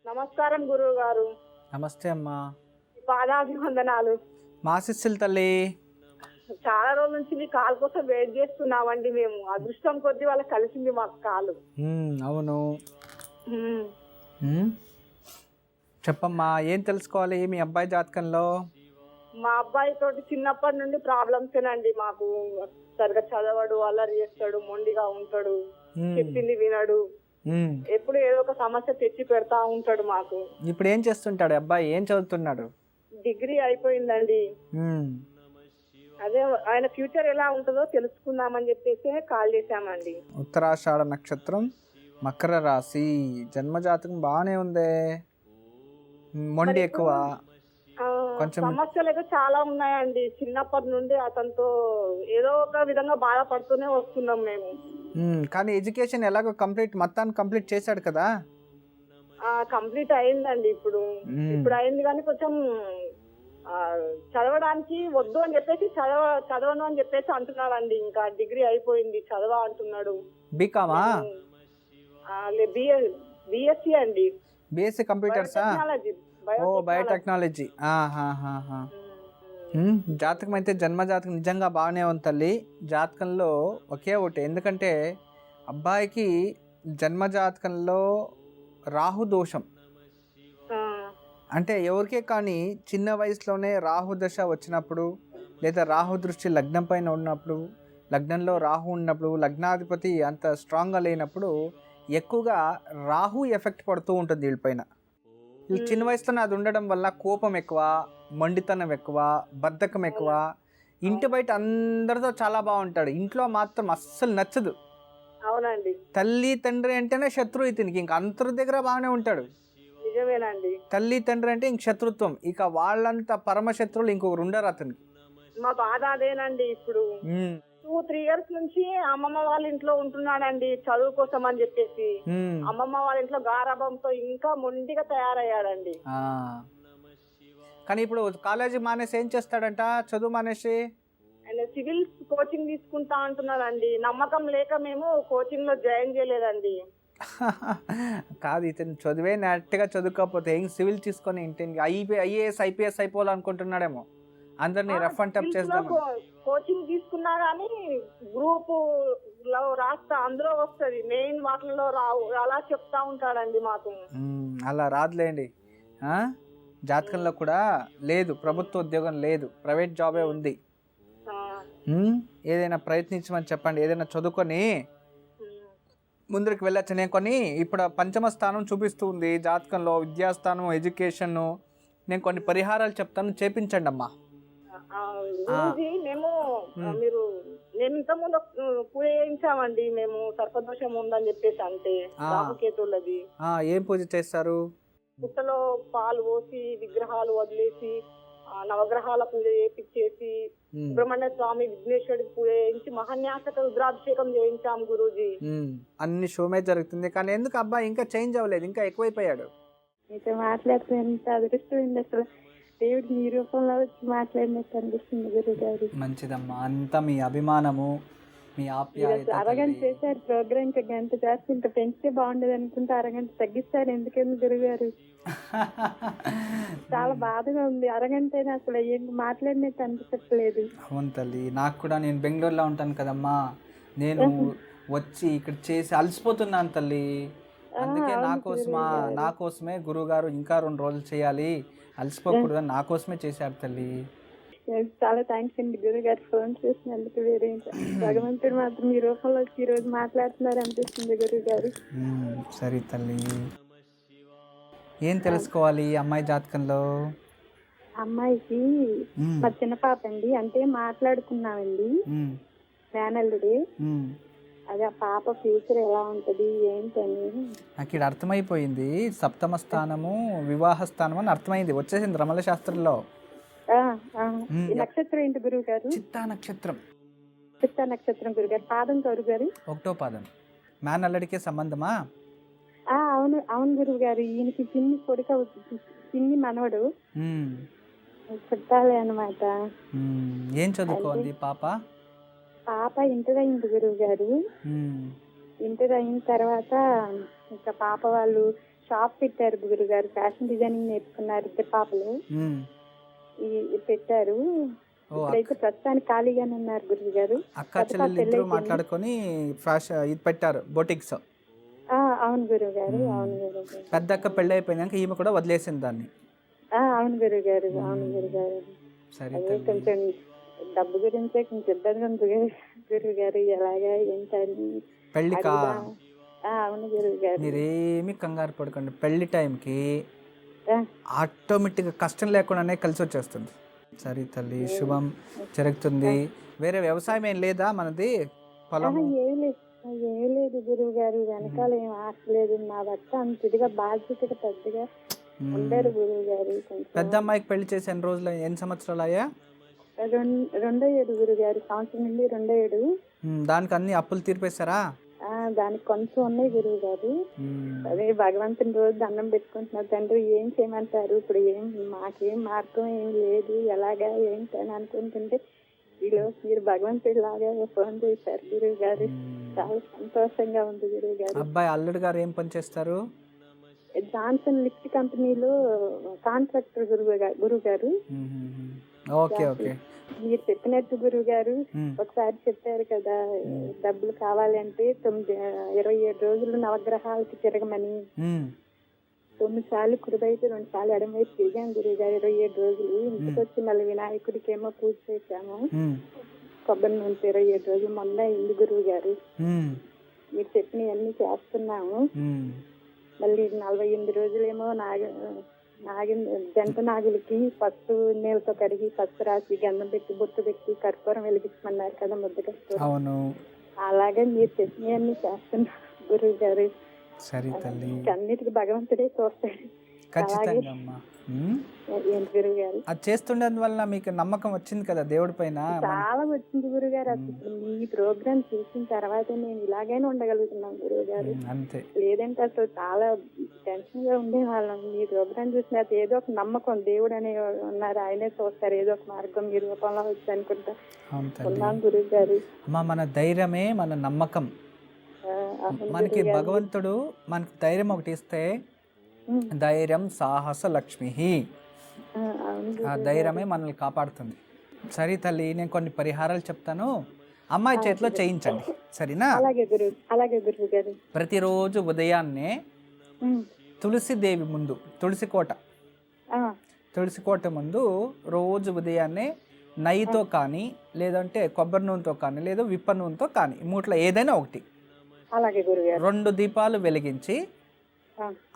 నమస్కారం గురువు గారు. నమస్తే అమ్మా. పాదాభివందనాలు. మా శిష్యులు తల్లి. చాలా రోజుల నుంచి మీ కాల్ కోసం వెయిట్ చేస్తున్నామండి. మేము అదృష్టం కొద్ది వాళ్ళకి కలిసింది మాకు కాలు. అవును. ఉమ్. చెప్పమ్మా, ఏం తెలుసుకోవాలి మీ అబ్బాయి జాతకంలో? మా అబ్బాయి తోటి చిన్నప్పటి నుండి ప్రాబ్లమ్సేనండి. మాకు సరిగా చదవడు, అల్లరి చేస్తాడు, మొండిగా ఉంటాడు, చెప్పింది వినడు, ఎప్పుడు ఏదో ఒక సమస్య తెచ్చి పెడతా ఉంటాడు మాకు. ఇప్పుడు ఏం చేస్తుంటాడు అబ్బాయి? ఏం చదువుతున్నాడు? డిగ్రీ అయిపోయిందండి. అదే ఆయన ఫ్యూచర్ ఎలా ఉంటుందో తెలుసుకుందామని చెప్పేసి కాల్ చేశామండి. ఉత్తరాషాఢ నక్షత్రం, మకర రాశి, జన్మజాతకం బాగానే ఉందే. మొండి ఎక్కువ, కొంచెం సమస్యలు అయితే చాలా ఉన్నాయండి. చిన్నప్పటి నుండి అతనితో ఏదో ఒక విధంగా బాధపడుతూనే వస్తున్నాం మేము. కానీ ఎడ్యుకేషన్ ఎలాగో మొత్తాన్ని కంప్లీట్ చేశాడు కదా? కంప్లీట్ అయిందండి. ఇప్పుడు అయింది కానీ కొంచెం చదవడానికి వద్దు అని చెప్పేసి చదవను అని చెప్పేసి అంటున్నాడండి. ఇంకా డిగ్రీ అయిపోయింది, చదవ అంటున్నాడు. బీకామా? బిఎస్సి అండి. బిఎస్సి కంప్యూటర్సా? ఓ, బయోటెక్నాలజీ. జాతకం అయితే జన్మజాతకం నిజంగా బాగానే ఉంది తల్లి. జాతకంలో ఒకే ఒకటి, ఎందుకంటే అబ్బాయికి జన్మజాతకంలో రాహు దోషం. అంటే ఎవరికే కానీ చిన్న వయసులోనే రాహు దశ వచ్చినప్పుడు, లేదా రాహు దృష్టి లగ్నం పైన ఉన్నప్పుడు, లగ్నంలో రాహు ఉన్నప్పుడు, లగ్నాధిపతి అంత స్ట్రాంగ్గా లేనప్పుడు ఎక్కువగా రాహు ఎఫెక్ట్ పడుతూ ఉంటుంది వీళ్ళపైన. వీళ్ళు చిన్న వయసులోనే అది ఉండడం వల్ల కోపం ఎక్కువ, మొండితనం ఎక్కువ, బద్ధకం ఎక్కువ. ఇంటి బయట అందరితో చాలా బాగుంటాడు, ఇంట్లో మాత్రం అస్సలు నచ్చదు. అవునండి. తల్లి తండ్రి అంటేనే శత్రువు ఇతనికి. ఇంక అందరి దగ్గర బాగానే ఉంటాడు. నిజమేనండి. తల్లి తండ్రి అంటే ఇంక శత్రుత్వం. ఇక వాళ్ళంతా పరమశత్రువులు ఇంకొకరు ఉండరు అతనికి. మా బాధ అదేనండి. ఇప్పుడు 2-3 years నుంచి అమ్మమ్మ వాళ్ళ ఇంట్లో ఉంటున్నాడండి చదువు కోసం అని చెప్పేసి. అమ్మమ్మ వాళ్ళ ఇంట్లో గారాబంతో ఇంకా మొండిగా తయారయ్యాడండి. కానీ ఇప్పుడు కాలేజీ మానేసి ఏం చేస్తాడంట? చదువు మానేసి ఆయన సివిల్ కోచింగ్ తీసుకుంటా అంటున్నాడండి. నమ్మకం లేక మేము కోచింగ్ లో జాయిన్ చేయలేదండి. కాదు, ఇతను చదివే నెట్గా చదువుకోకపోతే ఏం సివిల్ తీసుకొని ఐఏఎస్ ఐపీఎస్ అయిపోవాలనుకుంటున్నాడేమో. అందరినీ రఫ్ అండ్ టఫ్ చేద్దాం. కోచింగ్ తీసుకున్నా గానీ గ్రూప్ లో రాస్తా అందులో వస్తుంది, మెయిన్ వాటిలో రావు, అలా చెప్తా ఉంటాడండి మాకు. అలా రాదులేండి. జాతకంలో కూడా లేదు, ప్రభుత్వ ఉద్యోగం లేదు, ప్రైవేట్ జాబే ఉంది. ఏదైనా ప్రయత్నించమని చెప్పండి, ఏదైనా చదువుకొని ముందుకు వెళ్ళచ్చు. నేను ఇప్పుడు పంచమ స్థానం చూపిస్తూ ఉంది జాతకంలో, విద్యాస్థానం, ఎడ్యుకేషన్. నేను కొన్ని పరిహారాలు చెప్తాను, చేపించండి అమ్మా. మేము ఇంతకుముందు పూజ చేయించామండి. మేము సర్పదోషం ఉందని చెప్పేసి అంటే రాహుకేతులది. ఏం పూజ చేస్తారు? పుట్టలో పాలు పోసి విగ్రహాలు వదిలేసి నవగ్రహాల పూజ చేయించేసి సుబ్రహ్మణ్య స్వామి, విఘ్నేశ్వరుడికి పూజ చేయించి మహాన్యాసక రుద్రాభిషేకం చేయించాం గురూజీ. అన్ని షోమే జరుగుతుంది, కానీ ఎందుకు అబ్బాయి ఇంకా చేంజ్ అవ్వలేదు, ఇంకా ఎక్కువైపోయాడు? మీతో మాట్లాడుతున్నంత అదృష్టం అసలు దేవుడు మీ రూపంలో వచ్చి మాట్లాడినట్టు అనిపిస్తుంది గురుగారు. మంచిదమ్మా, అంతా మీ అభిమానము, మీ ఆప్యాయత. అరగంట చేశారు ప్రోగ్రామ్, ఇంకా గంట చేస్తే ఇంకా పెంచితే బాగుండదు అనుకుంటే అరగంట తగ్గిస్తారు. ఎందుకంటే గురుగారు చాలా బాధగా ఉంది. అరగంట అయినా అసలు ఏం మాట్లాడినట్టు అనిపించట్లేదు. అవును తల్లి, నాకు కూడా. నేను బెంగళూరులో ఉంటాను కదమ్మా, నేను వచ్చి ఇక్కడ చేసి అలసిపోతున్నాను తల్లి. అందుకే నా కోసమే గురువుగారు ఇంకా 2 రోజులు చేయాలి, అలసిపోకూడదని నా కోసమే చేశారు తల్లి. చాలా థ్యాంక్స్ అండి గురుగారు, ఫోన్ చేసినందుకు. వేరే భగవంతుడు మాత్రం ఈ రూపంలో ఈ రోజు మాట్లాడుతున్నారు అనిపిస్తుంది గురుగారు. సరే తల్లి, ఏం తెలుసుకోవాలి అమ్మాయి జాతకంలో? అమ్మాయికి మా చిన్న పాప అండి, అంటే మాట్లాడుకున్నామండి మేనల్లుడి. అదే ఆ పాప ఫ్యూచర్ ఎలా ఉంటది ఏంటని నాకు ఇక్కడ అర్థమైపోయింది. సప్తమ స్థానము వివాహ స్థానం అని అర్థమైంది, వచ్చేసింది రమల శాస్త్రంలో. నక్షత్రం ఏంటి గురువు గారు? చిత్తా నక్షత్రం. చిత్తా నక్షత్రం గురుగారు. పాదం గురుగారు 1వ పాదం. మేనల్లుడికే సంబంధమా? అవును అవును గురువు గారు. ఈయనకి చిన్ని కొడుకు, చిన్ని మనవడు, చుట్టాలే అన్నమాట. ఏం చదువుకోండి పాప? పాప ఇంటర్ అయింది గురువు గారు. ఇంటర్ అయిన తర్వాత ఇంకా పాప వాళ్ళు షాప్ పెట్టారు గురుగారు, ఫ్యాషన్ డిజైనింగ్ నేర్చుకున్నారు, ఇద్దరు పాపలు పెట్టారు. ఇప్పుడైతే ప్రస్తుతానికి ఖాళీగానే ఉన్నారు గురుగారు. అక్క చెల్లెలు ఇద్దరు మాట్లాడుకొని ఫ్యాషన్ ఇది పెట్టారు, బొటిక్స్. అవును గురుగారు, అవును గురుగారు. పెద్ద అక్క పెళ్ళి అయిపోయినాక ఈమె కూడా వదిలేసింది దాన్ని. అవును గురుగారు, అవును గురుగారు. అదే కొంచెం డబ్బు గురించే కొంచెం ఇబ్బంది ఉంది గురుగారు, ఎలాగా ఏంటని. పెళ్లికా? అవును గురుగారు. మీరేమి కంగారు పడకండి, పెళ్లి టైంకి ఆటోమేటిక్గా కష్టం లేకుండానే కలిసి వచ్చేస్తుంది. సరే తల్లి, శుభం జరుగుతుంది. వేరే వ్యవసాయం ఏం లేదా మనది? పొలం ఏం లేదు గురువు గారు, వెనకాల ఏం ఆశ లేదు. నా భర్త అంతదిగా బాధ్యతగా పెద్దగా ఉండరు గురువు గారు. పెద్ద అమ్మాయికి పెళ్లి చేసి ఎన్ని సంవత్సరాలు అయ్యా? రెండో ఏడు గురువు గారు, సంవత్సరం నుండి రెండో ఏడు. దానికి అన్ని అప్పులు తీర్పేశారా? దానికి కొంచెం ఉన్నాయి గురువు గారు. అదే భగవంతుని రోజు దండం పెట్టుకుంటున్నారు, తండ్రి ఏం చేయమంటారు, ఇప్పుడు మాకేం మార్గం ఏం లేదు, ఎలాగా ఏంటని అనుకుంటుంటే ఈలోపు మీరు భగవంతుడి లాగా ఫోన్ చేశారు గురువు గారు. చాలా సంతోషంగా ఉంది గురువు గారు. అబ్బాయి అల్లుడు గారు ఏం పని చేస్తారు? జాన్సన్ లిఫ్ట్ కంపెనీలో కాంట్రాక్టర్ గురువు గారు. Okay okay. మీరు చెప్పినట్టు గురువు గారు ఒకసారి చెప్పారు కదా, డబ్బులు కావాలంటే 27 రోజులు నవగ్రహాలకి తిరగమని. 9 సార్లు కుడివైపు 2 సార్లు ఎడమవైపు తిరిగాం గురువు గారు 27 రోజులు. ఇంటికి వచ్చి మళ్ళీ వినాయకుడికి ఏమో పూజ చేశాము. కొబ్బరి నూనె 27 రోజులు మొన్న అయింది గురువు గారు. మీరు చెప్పినవన్నీ చేస్తున్నాము. మళ్ళీ 48 రోజులేమో జంట నాగులకి పసుపు నీళ్ళతో కడిగి పసుపు రాసి గంధం పెట్టి బొట్టు పెట్టి కర్పూరం వెలిగించమన్నారు కదా ముద్ద కర్పూరం. అవును, అలాగే మీరు చెప్పినవన్నీ చేస్తున్నారు గురువు గారు. సరే తల్లి, అన్నిటికీ భగవంతుడే చూస్తాడు. ఖచ్చితంగా అమ్మా. ఏంటి గురువు గారు, అది చేస్తుండడం వల్ల మీకు నమ్మకం వచ్చింది కదా దేవుడి పైన? చాలా వచ్చింది గురువు గారు. అసలు ఈ ప్రోగ్రామ్ చూసిన తర్వాత నేను ఇలాగైనా ఉండగలుగుతున్నాను గురువు గారు. అంతే, లేదంటే అసలు చాలా టెన్షన్ గా ఉండేవాళ్ళం. మీ ప్రోగ్రామ్ చూసిన ఏదో ఒక నమ్మకం, దేవుడు అనే ఉన్నారు, ఆయనే చూస్తారు, ఏదో ఒక మార్గం మీ రూపంలో వచ్చి అనుకుంటా ఉన్నాం గురువు గారు. అమ్మా, మన ధైర్యమే మన నమ్మకం. మనకి భగవంతుడు మనకి ధైర్యం ఒకటి ఇస్తే, ధైర్యం సాహస లక్ష్మి, ఆ ధైర్యమే మనల్ని కాపాడుతుంది. సరే తల్లి, నేను కొన్ని పరిహారాలు చెప్తాను, అమ్మాయి చేతిలో చేయించండి, సరేనా? అలాగే గురువు గారు. ప్రతిరోజు ఉదయాన్నే తులసిదేవి ముందు, తులసి కోట ముందు రోజు ఉదయాన్నే నెయ్యితో కానీ, లేదంటే కొబ్బరి నూనెతో కానీ, లేదా విప్ప నూనెతో కానీ, మూట్లో ఏదైనా ఒకటి 2 దీపాలు వెలిగించి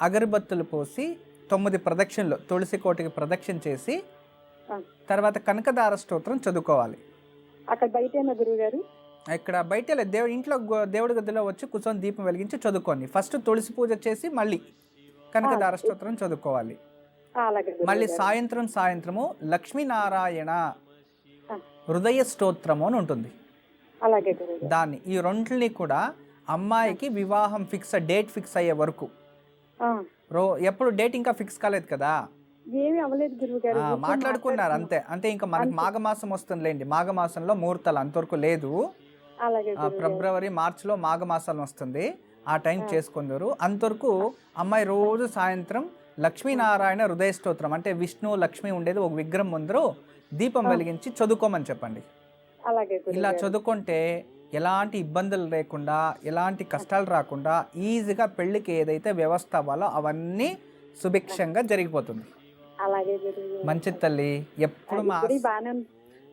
అగరబత్తులు పోసి 9 ప్రదక్షిణలు తులసి కోటకి ప్రదక్షిణ చేసి తర్వాత కనకదార స్తోత్రం చదువుకోవాలి. అక్కడ బయటేనా గురువు గారు? ఇక్కడ బయట ఇంట్లో దేవుడి గదిలో వచ్చి కూర్చొని దీపం వెలిగించి చదువుకోండి. ఫస్ట్ తులసి పూజ చేసి మళ్ళీ కనకదార స్తోత్రం చదువుకోవాలి. మళ్ళీ సాయంత్రము లక్ష్మీనారాయణ హృదయ స్తోత్రము అని ఉంటుంది. దాన్ని ఈ రెంటిని కూడా అమ్మాయికి వివాహం డేట్ ఫిక్స్ అయ్యే వరకు, ఎప్పుడు డేట్ ఇంకా ఫిక్స్ కాలేదు కదా, మాట్లాడుకున్నారు అంతే. అంటే ఇంకా మనకి మాఘమాసం వస్తుందిలేండి, మాఘమాసంలో ముహూర్తాలు అంతవరకు లేదు. ఫిబ్రవరి మార్చిలో మాఘమాసం వస్తుంది, ఆ టైం చేసుకుందరు. అంతవరకు అమ్మాయి రోజు సాయంత్రం లక్ష్మీనారాయణ హృదయ స్తోత్రం, అంటే విష్ణు లక్ష్మి ఉండేది ఒక విగ్రహం ముందరు దీపం వెలిగించి చదువుకోమని చెప్పండి. ఇలా చదువుకుంటే ఎలాంటి ఇబ్బందులు లేకుండా, ఎలాంటి కష్టాలు రాకుండా ఈజీగా పెళ్లికి ఏదైతే వ్యవస్థ అవ్వాలో అవన్నీ సుభిక్షంగా జరిగిపోతుంది. మంచి తల్లి, ఎప్పుడు మా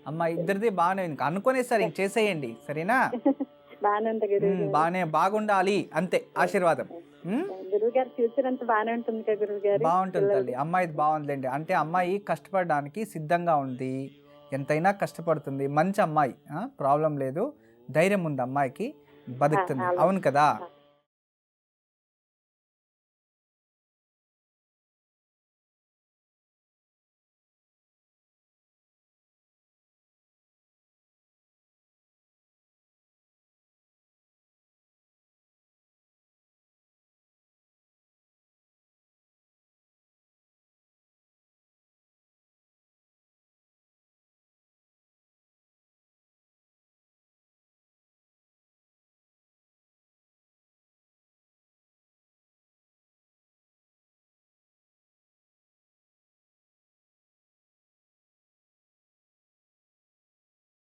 అమ్మ ఇద్దరిది బాగానే ఉంది, అనుకునేసరి ఇంక చేసేయండి, సరేనా? బాగుండాలి అంతే, ఆశీర్వాదం. బాగుంటుంది తల్లి, అమ్మాయిది బాగుందిలేండి. అంటే అమ్మాయి కష్టపడడానికి సిద్ధంగా ఉంది, ఎంతైనా కష్టపడుతుంది, మంచి అమ్మాయి, ప్రాబ్లం లేదు, ధైర్యం ఉంది అమ్మాయికి, బతుకుతుంది. అవును కదా?